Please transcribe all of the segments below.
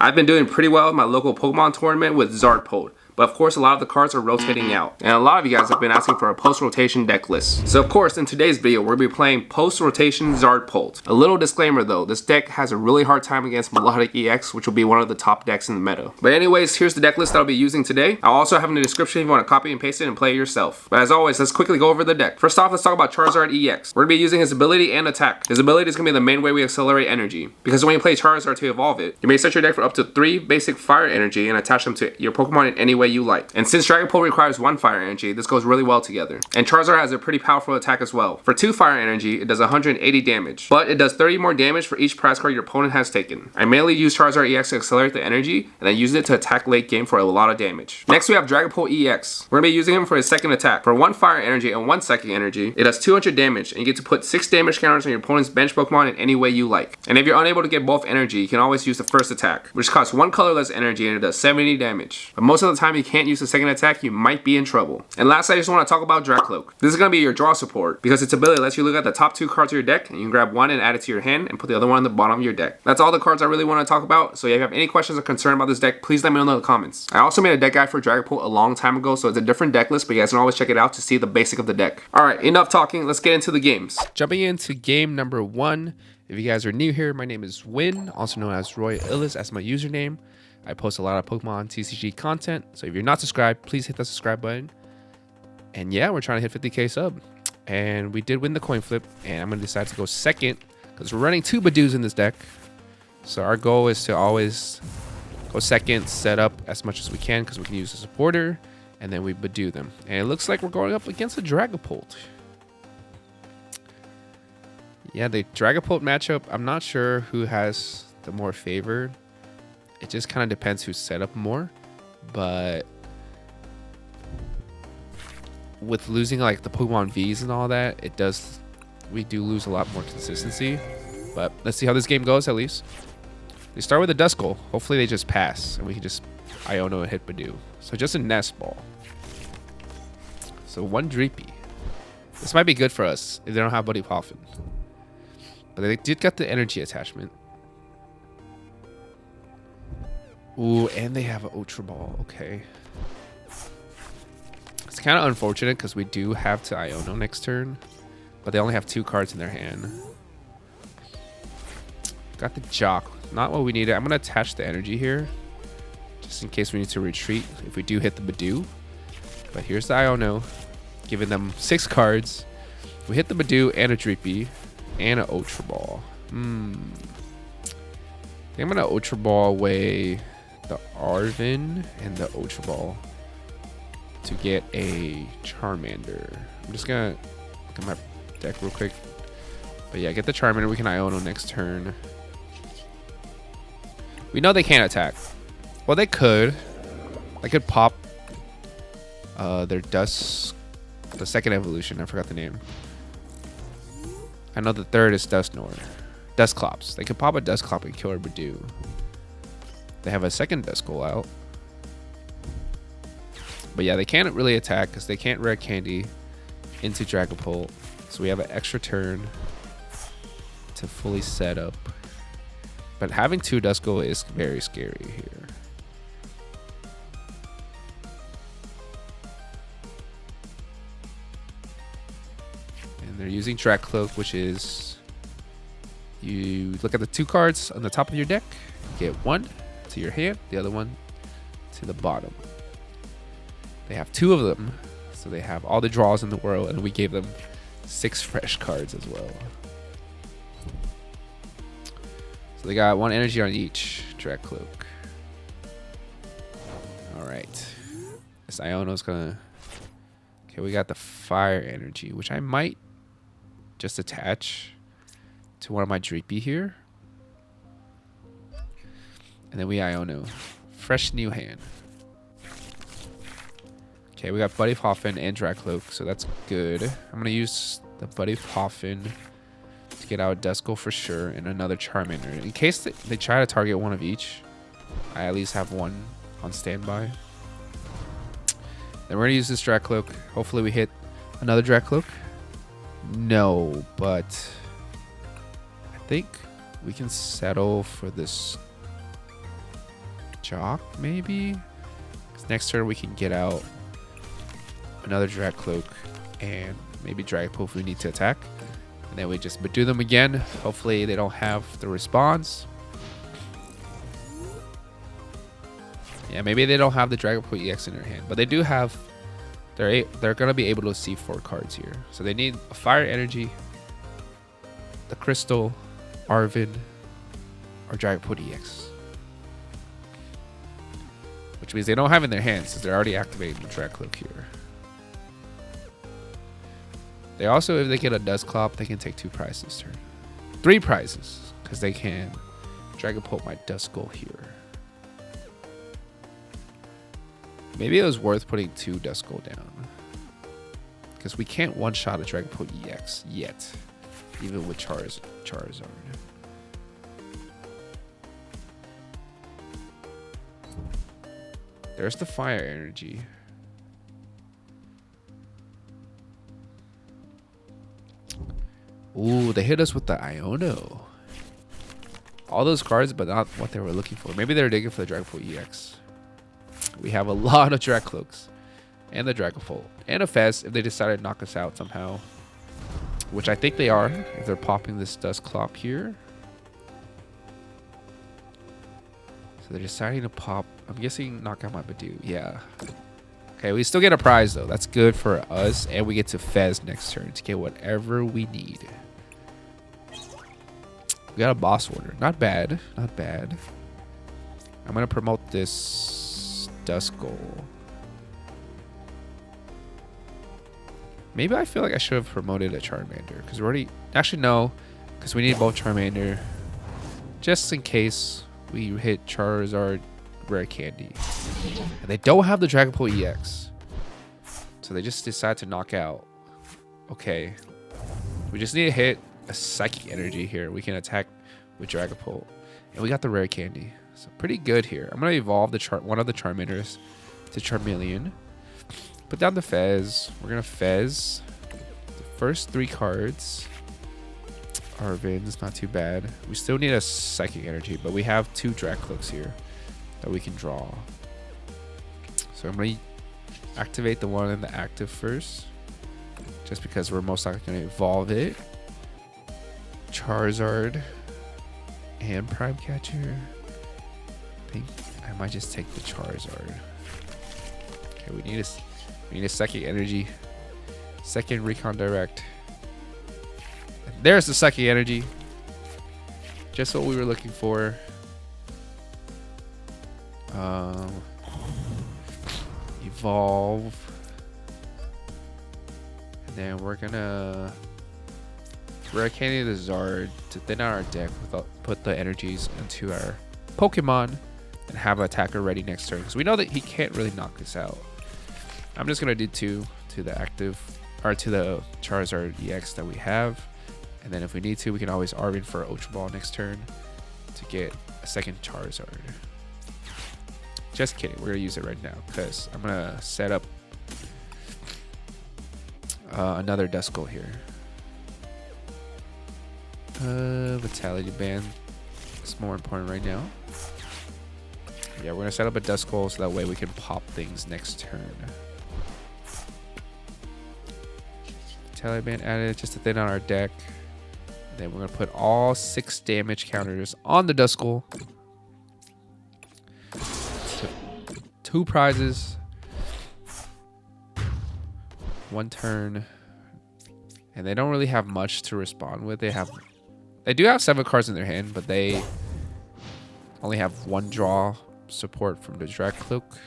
I've been doing pretty well in my local Pokemon tournament with Zard Pult. But of course, a lot of the cards are rotating out. And a lot of you guys have been asking for a post-rotation deck list. So of course, in today's video, we're going to be playing post-rotation Zard Pult. A little disclaimer though, this deck has a really hard time against Milotic Ex, which will be one of the top decks in the meta. But anyways, here's the deck list that I'll be using today. I'll also have in the description if you want to copy and paste it and play it yourself. But as always, let's quickly go over the deck. First off, let's talk about Charizard EX. We're going to be using his ability and attack. His ability is going to be the main way we accelerate energy. Because when you play Charizard to evolve it, you may set your deck for up to 3 basic fire energy and attach them to your Pokemon in any way you like. And since Dragapult requires 1 fire energy, this goes really well together. And Charizard has a pretty powerful attack as well. For 2 fire energy, it does 180 damage, but it does 30 more damage for each prize card your opponent has taken. I mainly use Charizard EX to accelerate the energy, and then use it to attack late game for a lot of damage. Next we have Dragapult EX. We're going to be using him for his second attack. For 1 fire energy and 1 second energy, it does 200 damage, and you get to put 6 damage counters on your opponent's bench Pokemon in any way you like. And if you're unable to get both energy, you can always use the first attack, which costs 1 colorless energy and it does 70 damage. But most of the time you can't use the second attack, you might be in trouble. And lastly, I just want to talk about Drakloak. This is going to be your draw support because its ability lets you look at the top 2 cards of your deck and you can grab one and add it to your hand and put the other one on the bottom of your deck. That's all the cards I really want to talk about. So if you have any questions or concern about this deck, please let me know in the comments. I also made a deck guide for Dragapult a long time ago, so it's a different deck list, but you guys can always check it out to see the basic of the deck. Alright, enough talking, let's get into the games. Jumping into game number 1. If you guys are new here, my name is Win, also known as Roy Illis as my username. I post a lot of Pokemon TCG content, so if you're not subscribed, please hit the subscribe button. And yeah, we're trying to hit 50k sub. And we did win the coin flip, and I'm going to decide to go second because we're running 2 Budews in this deck. So our goal is to always go second, set up as much as we can because we can use a supporter, and then we Budew them. And it looks like we're going up against a Dragapult. Yeah, the Dragapult matchup, I'm not sure who has the more favored. It just kind of depends who's set up more. But with losing like the Pokemon Vs and all that, we do lose a lot more consistency. But let's see how this game goes at least. We start with a Duskull. Hopefully they just pass and we can just Iono and hit Budew. So just a Nest Ball. So 1 Dreepy. This might be good for us if they don't have Budew PAF. But they did get the energy attachment. Ooh, and they have an Ultra Ball. Okay. It's kind of unfortunate because we do have to Iono next turn, but they only have 2 cards in their hand. Got the Jock. Not what we needed. I'm going to attach the energy here just in case we need to retreat if we do hit the Budew. But here's the Iono, giving them 6 cards. We hit the Budew and a Dreepy and an Ultra Ball. I think I'm going to Ultra Ball away the Arvin and the Ultra Ball to get a Charmander. I'm just gonna look at my deck real quick. But yeah, get the Charmander. We can Iono next turn. We know they can't attack. Well, they could. They could pop their the second evolution. I forgot the name. I know the third is Dusknoir. Dusclops. They could pop a Dusclop and kill our Budew. They have a second Duskull out. But yeah, they can't really attack because they can't Red Candy into Dragapult. So we have an extra turn to fully set up. But having 2 Duskull is very scary here. And they're using Drakloak, which is you look at the 2 cards on the top of your deck, get 1 to your hand, the other one to the bottom. They have 2 of them, so they have all the draws in the world, and we gave them 6 fresh cards as well. So they got 1 energy on each Drakloak. Alright. This Iono's gonna... Okay, we got the fire energy, which I might just attach to one of my Dreepy here. And then we Iono. Fresh new hand. Okay, we got Budew PAF and Drakloak, so that's good. I'm going to use the Budew PAF to get out Duskull for sure and another Charmander. In case they try to target one of each, I at least have 1 on standby. Then we're going to use this Drakloak. Hopefully we hit another Drakloak. No, but I think we can settle for this Jock, maybe? 'Cause next turn we can get out another Drakloak and maybe Dragapult if we need to attack. And then we just Budew them again. Hopefully they don't have the response. Yeah, maybe they don't have the Dragapult EX in their hand, but they do have. They're gonna be able to see 4 cards here. So they need a Fire Energy, the Crystal, Arvin, or Dragapult EX. Which means they don't have it in their hands since they're already activating the Drakloak here. They also, if they get a Duskull, they can take 2 prizes this turn. 3 prizes, because they can Dragapult my Duskull here. Maybe it was worth putting 2 Duskull down. Because we can't one-shot a Dragapult EX yet. Even with Charizard. There's the Fire Energy. Ooh, they hit us with the Iono. All those cards, but not what they were looking for. Maybe they were digging for the Dragapult EX. We have a lot of Drakloaks. And the Dragapult. And a Fez if they decided to knock us out somehow. Which I think they are. If they're popping this Duskull here. So they're deciding to pop. I'm guessing knock out my Budew. Yeah. Okay, we still get a prize though. That's good for us. And we get to Fez next turn to get whatever we need. We got a boss order. Not bad. Not bad. I'm going to promote this Duskull. Maybe I feel like I should have promoted a Charmander. Because we're already... Actually, no. Because we need both Charmander. Just in case we hit Charizard Rare Candy. And they don't have the Dragapult EX. So they just decide to knock out. Okay. We just need to hit a Psychic Energy here. We can attack with Dragapult. And we got the Rare Candy. So pretty good here. I'm going to evolve one of the Charmanders to Charmeleon. Put down the Fez. We're going to Fez the first 3 cards. Arvin's not too bad. We still need a Psychic Energy, but we have 2 Drakloaks here that we can draw. So I'm going to activate the one in the active first. Just because we're most likely going to evolve it. Charizard and Prime Catcher. I think I might just take the Charizard. Okay, we need a Psychic Energy. Second Recon Direct. And there's the Psychic Energy. Just what we were looking for. Evolve. And then we're gonna Rare Candy the Zard to thin out our deck. Put the energies into our Pokemon and have an attacker ready next turn. Because we know that he can't really knock us out. I'm just gonna do 2 to the active or to the Charizard EX that we have. And then if we need to, we can always Arvin for Ultra Ball next turn to get a second Charizard. Just kidding, we're gonna use it right now because I'm gonna set up another Duskull here. Vitality Band is more important right now. Yeah, we're gonna set up a Duskull so that way we can pop things next turn. Vitality Band added just to thin out our deck. Then we're gonna put all 6 damage counters on the Duskull. 2 prizes. 1 turn. And they don't really have much to respond with. They do have 7 cards in their hand, but they only have 1 draw support from the Drakloak.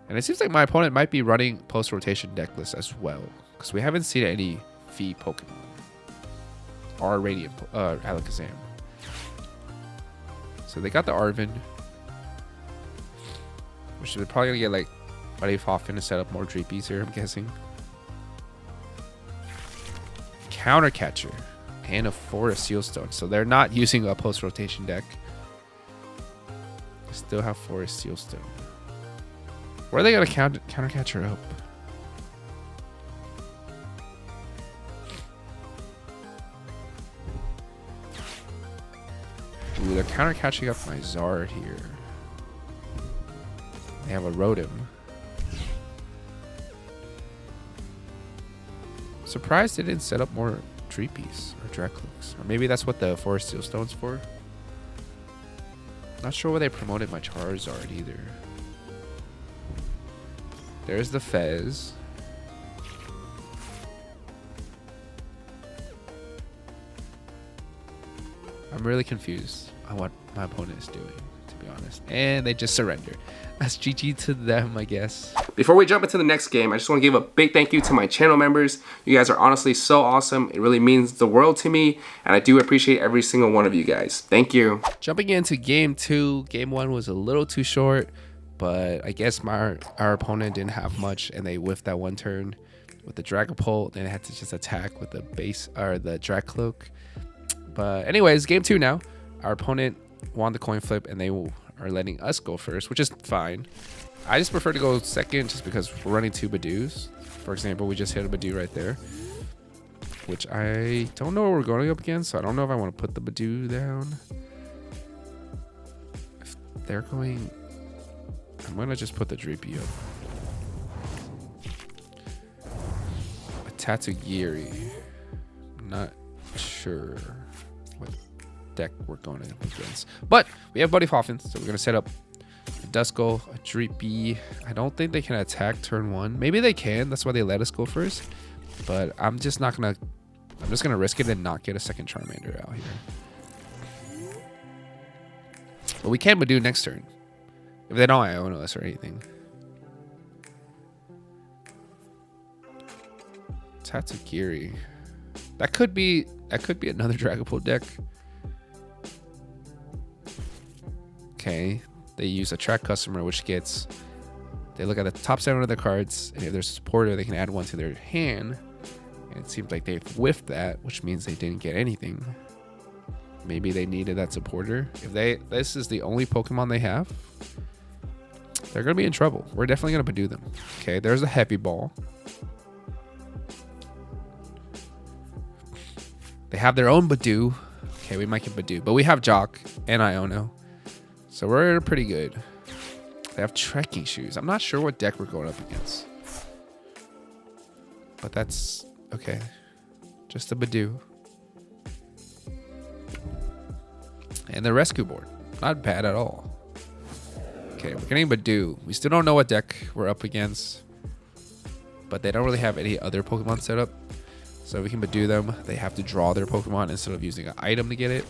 And it seems like my opponent might be running post-rotation deck list as well. Because we haven't seen any V Pokemon. Or Radiant Alakazam. So they got the Arvin. Which they're probably going to get like Buddy Hoffman to set up more Dreepies here, I'm guessing. Counter Catcher. And a Forest Sealstone. So they're not using a post-rotation deck. They still have Forest Sealstone. Where are they going to counter Catcher up? Ooh, they're counter catching up my Zard here. They have a Rotom. Surprised they didn't set up more Dreepies or Draklooks. Or maybe that's what the Forest Steel Stone's for. Not sure why they promoted my Charizard either. There's the Fez. I'm really confused on what my opponent is doing, to be honest. And they just surrender. That's GG to them, I guess. Before we jump into the next game, I just want to give a big thank you to my channel members. You guys are honestly so awesome. It really means the world to me, and I do appreciate every single one of you guys. Thank you. Jumping into game 2, game 1 was a little too short, but I guess our opponent didn't have much, and they whiffed that one turn with the Dragapult, and they had to just attack with the base or the Drakloak. But anyways, game 2 now. Our opponent won the coin flip, and they are letting us go first, which is fine. I just prefer to go second just because we're running 2 Budews. For example, we just hit a Budew right there, which I don't know what we're going up against, so I don't know if I want to put the Budew down. If they're going, I'm going to just put the Dreepy up. A Tatsugiri. I'm not sure what deck we're going up against, but we have Buddy Poffin, so we're going to set up a Duskull, a Dreepy. I don't think they can attack turn 1. Maybe they can. That's why they let us go first. But I'm just gonna risk it and not get a second Charmander out here. But we can Budew next turn if they don't Iono us or anything. Tatsugiri. That could be another Dragapult deck. Okay. They use Attract Customer, which gets, they look at the top 7 of the cards, and if there's a supporter, they can add 1 to their hand. And it seems like they've whiffed that, which means they didn't get anything. Maybe they needed that supporter. If this is the only Pokemon they have, they're gonna be in trouble. We're definitely gonna Budew them. Okay, there's a Heavy Ball. They have their own Budew. Okay, we might get Budew, but we have Jock and Iono. So we're pretty good. They have trekking shoes. I'm not sure what deck we're going up against. But that's okay. Just a Budew. And the rescue board. Not bad at all. Okay, we're getting Budew. We still don't know what deck we're up against. But they don't really have any other Pokemon set up. So we can Budew them. They have to draw their Pokemon instead of using an item to get it.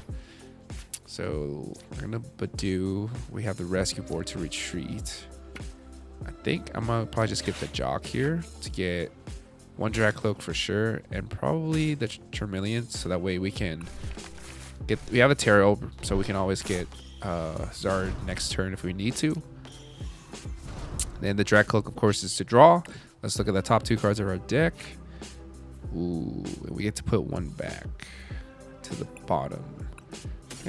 So we're gonna Budew. We have the rescue board to retreat. I think I'm gonna probably just get the Jock here to get 1 Drakloak for sure, and probably the Charmeleon, so that way we can get. We have a Terra, so we can always get Zard next turn if we need to. Then the Drakloak, of course, is to draw. Let's look at the top 2 cards of our deck. Ooh, we get to put 1 back to the bottom.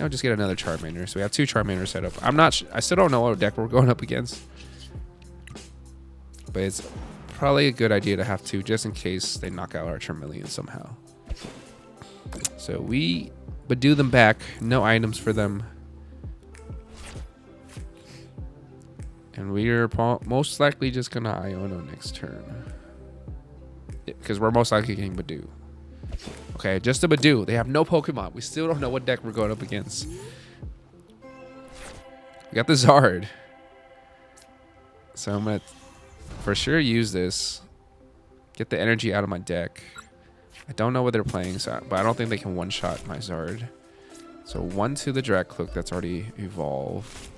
I'll just get another Charmander. So we have 2 Charmanders set up. I still don't know what deck we're going up against. But it's probably a good idea to have 2 just in case they knock out our Charmeleon somehow. So we Budew them back. No items for them. And we are most likely just going to Iono next turn. Because we're most likely getting Budew. Okay, just a Budew. They have no Pokemon. We still don't know what deck we're going up against. We got the Zard. So I'm going to for sure use this. Get the energy out of my deck. I don't know what they're playing, but I don't think they can one-shot my Zard. So 1 to the Drakloak that's already evolved.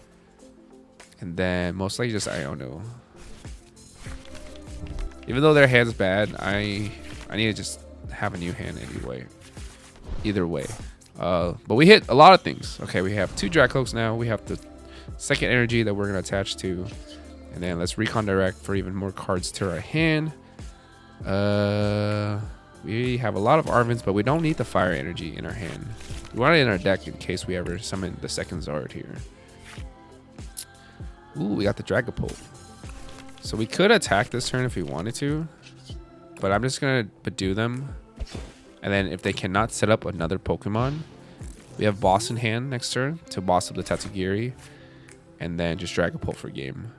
And then most likely just Iono. Even though their hand's bad, I need to just have a new hand anyway. Either way. But we hit a lot of things. Okay, we have 2 Drakloaks now. We have the second energy that we're going to attach to. And then let's Recon Direct for even more cards to our hand. We have a lot of Arvins, but we don't need the fire energy in our hand. We want it in our deck in case we ever summon the second Zard here. Ooh, we got the Dragapult. So we could attack this turn if we wanted to. But I'm just going to Budew them. And then if they cannot set up another Pokemon, We have boss in hand next turn to boss up the Tatsugiri, and then just Dragapult for game.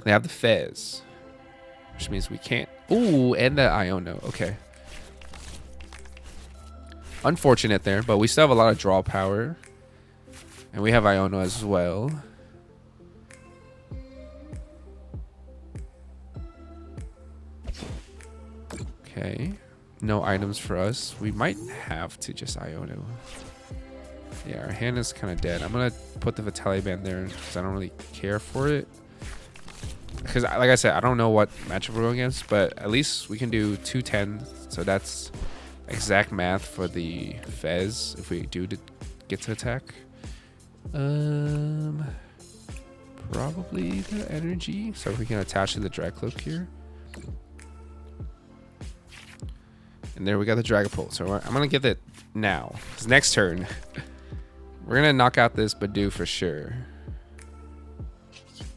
They have the Fez, which means we can't. Ooh, and the Iono. Okay. Unfortunate there, but we still have a lot of draw power. And we have Iono as well. Okay. No items for us. We might have to just Iono. Yeah, our hand is kind of dead. I'm going to put the Vitality Band there because I don't really care for it. Because, like I said, I don't know what matchup we're going against, but at least we can do 210. So that's exact math for the Fez if we do get to attack. Probably the energy. So we can attach to the Drakloak here. And there we got the Dragapult. So I'm going to get it now. Because next turn, we're going to knock out this Budew for sure.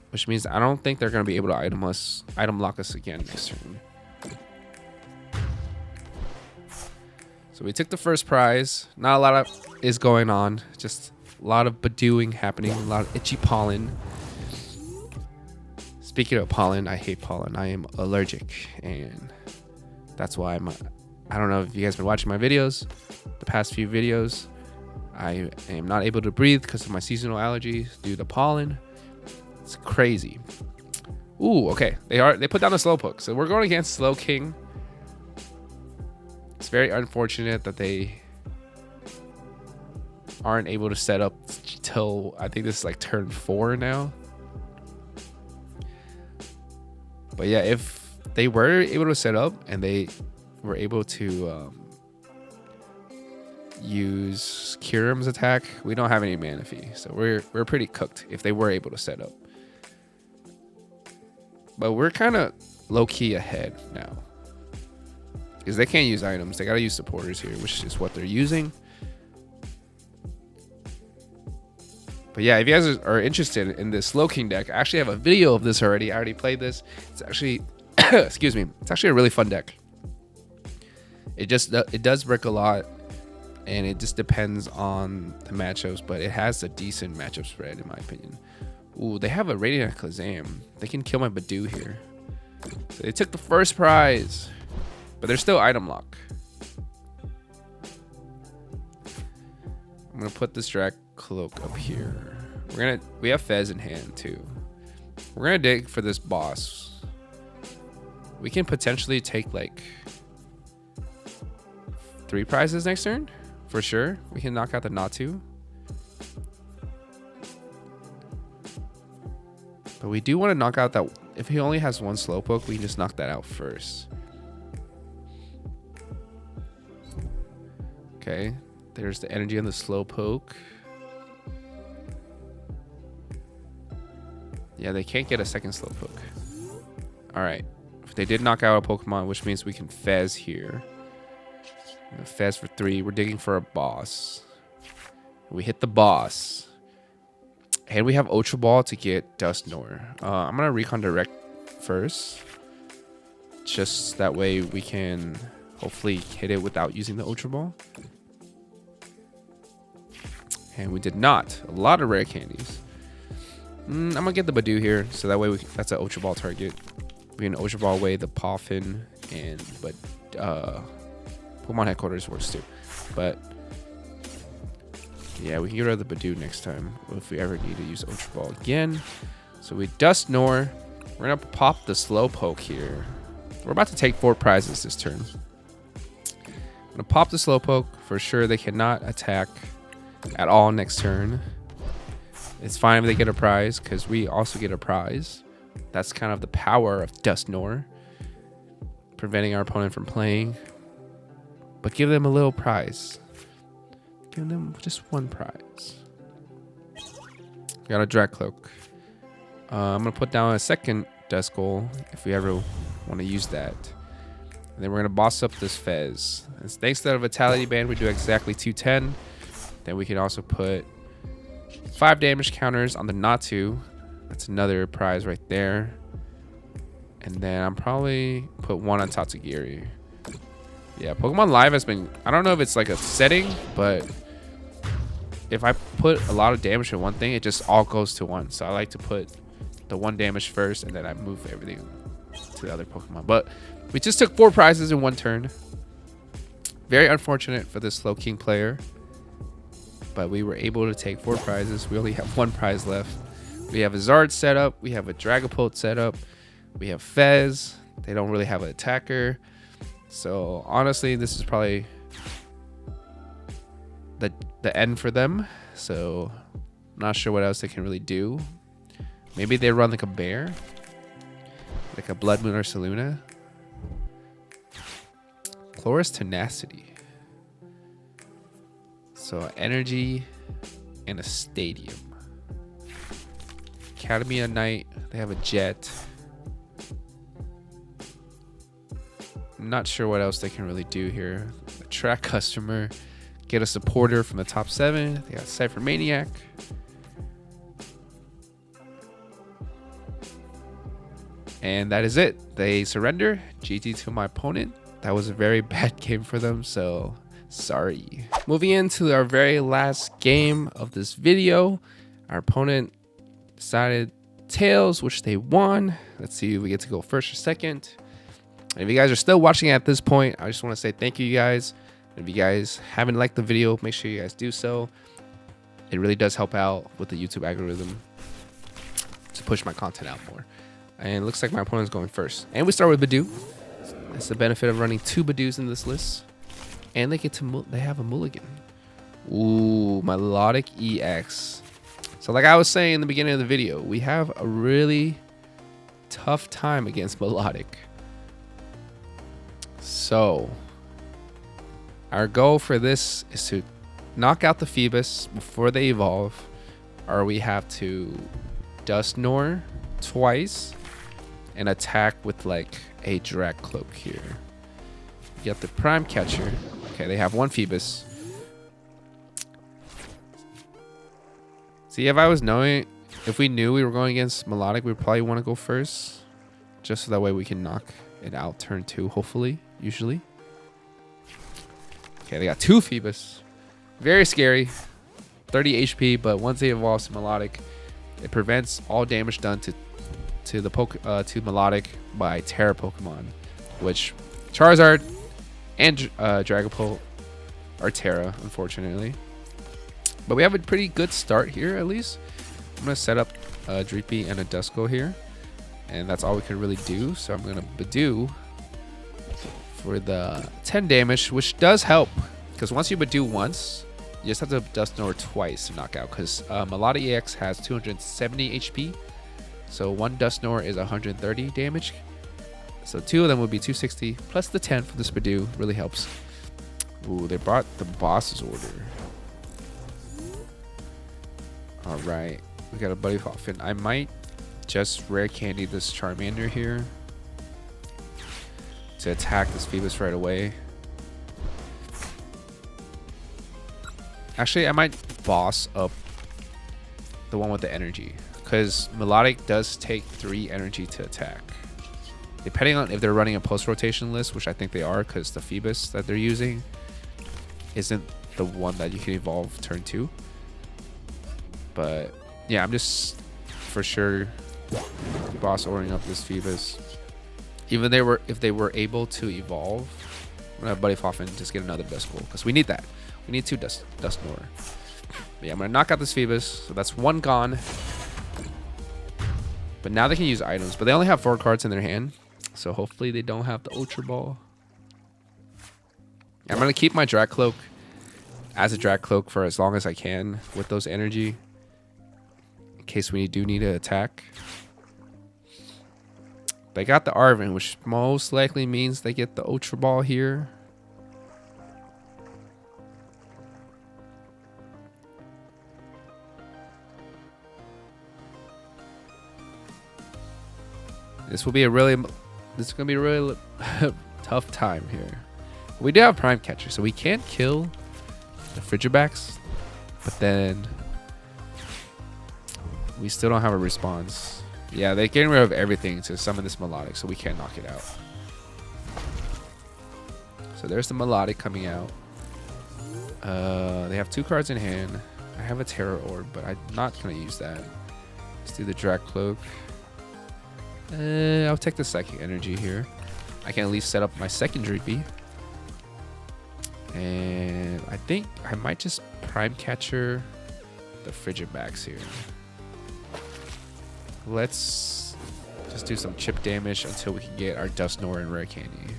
Which means I don't think they're going to be able to item lock us again next turn. So we took the first prize. Not a lot is going on. Just a lot of Budewing happening. A lot of itchy pollen. Speaking of pollen, I hate pollen. I am allergic. And that's why I don't know if you guys have been watching my videos. The past few videos. I am not able to breathe because of my seasonal allergies due to pollen. It's crazy. Ooh, okay. They put down a Slowpoke. So we're going against Slowking. It's very unfortunate that they aren't able to set up till I think this is like turn 4 now. But yeah, if they were able to set up and they were able to use Kyurem's attack, we don't have any Manaphy. So we're pretty cooked if they were able to set up. But we're kind of low-key ahead now. Because they can't use items. They got to use supporters here, which is what they're using. But yeah, if you guys are interested in this Slowking deck, I actually have a video of this already. I already played this. It's actually, excuse me, it's actually a really fun deck. It does brick a lot. And it just depends on the matchups. But it has a decent matchup spread, in my opinion. Ooh, they have a Radiant Klazam. They can kill my Budew here. So they took the first prize. But there's still item lock. I'm gonna put this Drakloak up here. We have Fez in hand too. We're gonna dig for this boss. We can potentially take like 3 prizes next turn. For sure. We can knock out the Natu. But we do want to knock out that. If he only has 1 Slowpoke, we can just knock that out first. Okay. There's the energy on the Slowpoke. Yeah, they can't get a second Slowpoke. Alright. If they did knock out a Pokemon, which means we can Fez here. Fez for 3. We're digging for a boss. We hit the boss. And we have Ultra Ball to get Dusknoir. I'm going to Recon Direct first. Just that way we can hopefully hit it without using the Ultra Ball. And we did not. A lot of rare candies. I'm going to get the Budew here. So that way that's an Ultra Ball target. We can Ultra Ball away the Poffin. But Pokemon Headquarters works too. But yeah, we can get rid of the Budew next time if we ever need to use Ultra Ball again. So we Dusknoir. We're going to pop the Slowpoke here. We're about to take 4 prizes this turn. I'm going to pop the Slowpoke. For sure, they cannot attack at all next turn. It's fine if they get a prize because we also get a prize. That's kind of the power of Dusknoir. Preventing our opponent from playing. But give them a little prize. Give them just 1 prize. Got a Drakloak. I'm going to put down a second Duskull if we ever want to use that. And then we're going to boss up this Fez. And thanks to the Vitality Band, we do exactly 210. Then we can also put 5 damage counters on the Natu. That's another prize right there. And then I'm probably put 1 on Tatsugiri. Yeah, Pokemon Live has been, I don't know if it's like a setting, but if I put a lot of damage in one thing, it just all goes to one. So I like to put the one damage first, and then I move everything to the other Pokemon. But we just took 4 prizes in one turn. Very unfortunate for this Slowking player, but we were able to take 4 prizes. We only have 1 prize left. We have a Zard setup. We have a Dragapult setup. We have Fez. They don't really have an attacker. So honestly, this is probably the end for them. So not sure what else they can really do. Maybe they run like a bear, like a Blood Moon or Saluna. Chloris Tenacity. So energy and a stadium. Academia Knight. They have a jet. Not sure what else they can really do here. Attract customer. Get a supporter from the top 7. They got Cypher Maniac. And that is it. They surrender. GG to my opponent. That was a very bad game for them, so sorry. Moving into our very last game of this video. Our opponent decided Tails, which they won. Let's see if we get to go first or second. And if you guys are still watching at this point, I just want to say thank you guys. And if you guys haven't liked the video, make sure you guys do so. It really does help out with the YouTube algorithm to push my content out more. And it looks like my opponent's going first. And we start with Budew. That's the benefit of running 2 Budews in this list. And they get to they have a mulligan. Ooh, Milotic Ex. So like I was saying in the beginning of the video, we have a really tough time against Milotic. So our goal for this is to knock out the Phoebus before they evolve, or we have to Dusknoir twice and attack with like a Drakloak here. You got the Prime Catcher. Okay, they have 1 Phoebus. See, if we knew we were going against Milotic, we'd probably want to go first, just so that way we can knock it out turn 2, hopefully, usually. Okay, they got 2 Phoebus. Very scary. 30 HP, but once they evolve to Milotic, it prevents all damage done to Milotic by Terra Pokemon, which Charizard and Dragapult are Terra, unfortunately. But we have a pretty good start here, at least. I'm going to set up a Dreepy and a Duskull here, and that's all we can really do. So I'm going to Budew for the 10 damage, which does help, because once you Budew once, you just have to Dusknoir twice to knock out, because Milotic Ex has 270 HP. So 1 Dusknoir is 130 damage. So 2 of them would be 260, plus the 10 for this Budew really helps. Ooh, they brought the boss's order. All right, we got a Buddy Hoffin. I might just rare candy this Charmander here to attack this Phoebus right away. Actually, I might boss up the one with the energy, because Milotic does take 3 energy to attack. Depending on if they're running a post-rotation list, which I think they are, because the Phoebus that they're using isn't the one that you can evolve turn 2. But yeah, I'm just for sure boss ordering up this Phoebus. Even if they were able to evolve, I'm gonna Buddy Hoff and just get another Duskull, because we need that. We need 2 Dusknoir. Yeah, I'm gonna knock out this Phoebus, so that's 1 gone. But now they can use items, but they only have 4 cards in their hand, so hopefully they don't have the Ultra Ball. I'm gonna keep my Drakloak as a Drakloak for as long as I can with those energy, in case we do need to attack. They got the Arven, which most likely means they get the Ultra Ball here. This is gonna be a really tough time here. We do have Prime Catcher, so we can't kill the Frigibacks, but then we still don't have a response. Yeah, they're getting rid of everything to summon this Milotic, so we can't knock it out. So there's the Milotic coming out. They have 2 cards in hand. I have a Terror Orb, but I'm not going to use that. Let's do the Drakloak. I'll take the Psychic Energy here. I can at least set up my second Dreepy. And I think I might just Prime Catcher the Frigibax here. Let's just do some chip damage until we can get our Dusknoir and Rare Candy.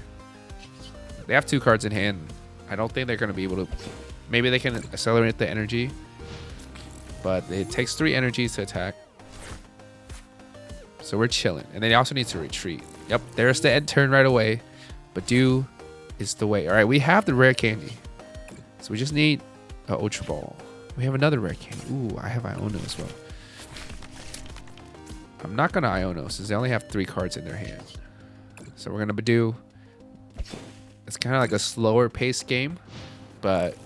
They have 2 cards in hand. I don't think they're going to be able to... Maybe they can accelerate the energy. But it takes 3 energies to attack. So we're chilling. And they also need to retreat. Yep, there's the end turn right away. Budew is the way. All right, we have the Rare Candy. So we just need an Ultra Ball. We have another Rare Candy. Ooh, I have Iono as well. I'm not going to Iono since they only have 3 cards in their hand. So we're going to Budew. It's kind of like a slower paced game. But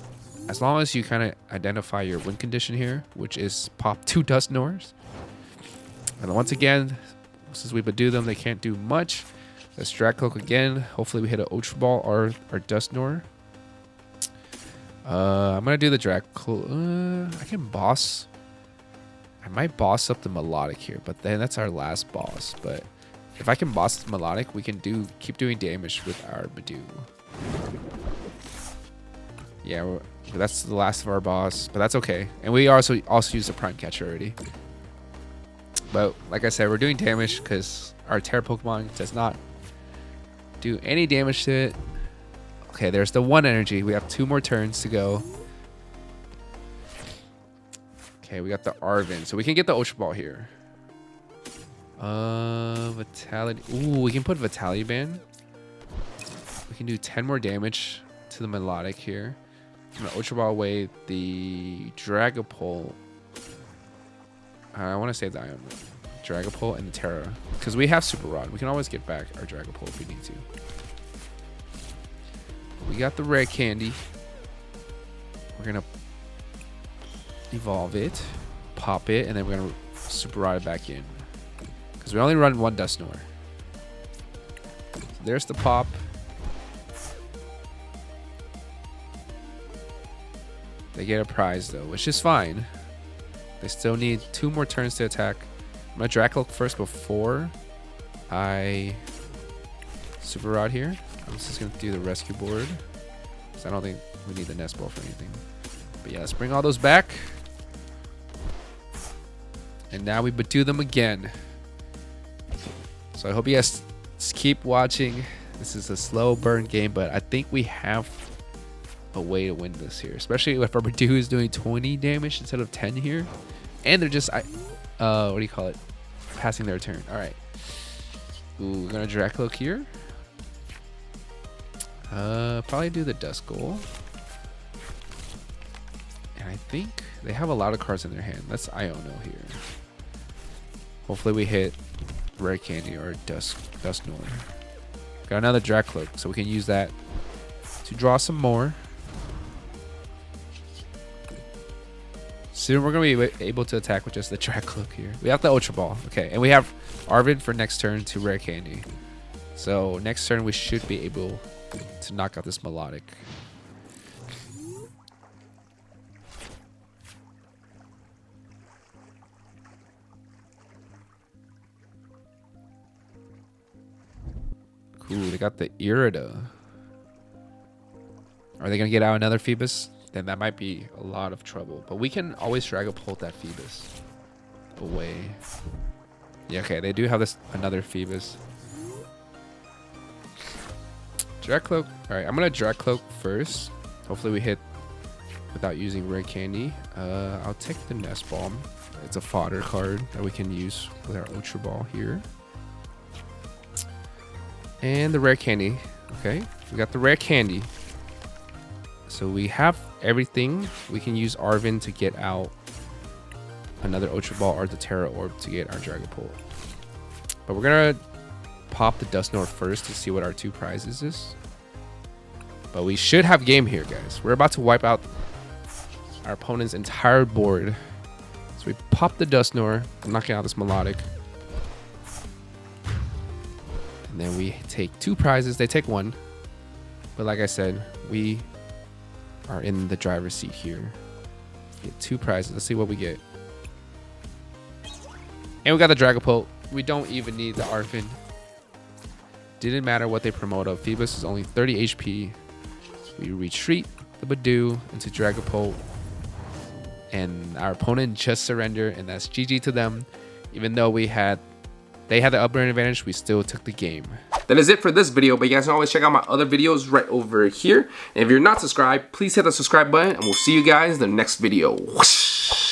as long as you kind of identify your win condition here, which is pop 2 Dusknoirs. And once again, since we Budew them, they can't do much. Let's Drakloak again. Hopefully we hit an Ultra Ball or Dusknoir. I'm going to do the Drakloak. I can boss. I might boss up the Milotic here, but then that's our last boss. But if I can boss the Milotic, we can keep doing damage with our Budew. Yeah, that's the last of our boss, but that's okay. And we also used the Prime Catcher already. But like I said, we're doing damage because our Terra Pokemon does not do any damage to it. Okay, there's the 1 energy. We have 2 more turns to go. Okay, we got the Arven. So we can get the Ultra Ball here. Vitality. Ooh, we can put Vitality Band. We can do 10 more damage to the Milotic here. I'm gonna Ultra Ball away the Dragapult. I want to save the Ion Dragapult and the Terra because we have Super Rod. We can always get back our Dragapult if we need to. We got the Rare Candy. We're gonna evolve it, pop it, and then we're gonna Super Rod it back in because we only run 1 Dusknoir. So there's the pop. They get a prize though, which is fine. They still need 2 more turns to attack. I'm gonna Drakloak first before I Super Rod here. I'm just gonna do the rescue board because I don't think we need the nest ball for anything. But yeah, let's bring all those back. And now we Budew them again. So I hope you guys keep watching. This is a slow burn game, but I think we have a way to win this here, especially if our Budew is doing 20 damage instead of 10 here, and they're just what do you call it, passing their turn. All right, ooh, we're gonna Drakloak here. Probably do the Duskull, and I think they have a lot of cards in their hand. Let's Iono here. Hopefully we hit Rare Candy or Dusknoir. Got another Drakloak, so we can use that to draw some more. Soon we're going to be able to attack with just the Drakloak here. We have the Ultra Ball. Okay, and we have Arven for next turn to Rare Candy. So next turn we should be able to knock out this Milotic. Cool, they got the Irida. Are they going to get out another Phoebus? Then that might be a lot of trouble. But we can always Dragapult that Phoebus away. Yeah, okay, they do have this another Phoebus. Drakloak. Alright, I'm going to Drakloak first. Hopefully we hit without using Rare Candy. I'll take the Nest Bomb. It's a fodder card that we can use with our Ultra Ball here. And the Rare Candy. Okay, we got the Rare Candy. So we have everything. We can use Arven to get out another Ultra Ball or the Terra Orb to get our Dragapult. But we're going to pop the Dusknoir first to see what our 2 prizes is. But we should have game here, guys. We're about to wipe out our opponent's entire board. So we pop the Dusknoir, knocking out this Milotic. And then we take 2 prizes. They take 1. But like I said, we are in the driver's seat here. Get 2 prizes. Let's see what we get. And we got the Dragapult. We don't even need the Arfin. Didn't matter what they promote of. Phoebus is only 30 HP. We retreat the Budew into Dragapult. And our opponent just surrendered, and that's GG to them. Even though they had the upper advantage, we still took the game. That is it for this video, but you guys can always check out my other videos right over here. And if you're not subscribed, please hit the subscribe button, and we'll see you guys in the next video. Whoosh.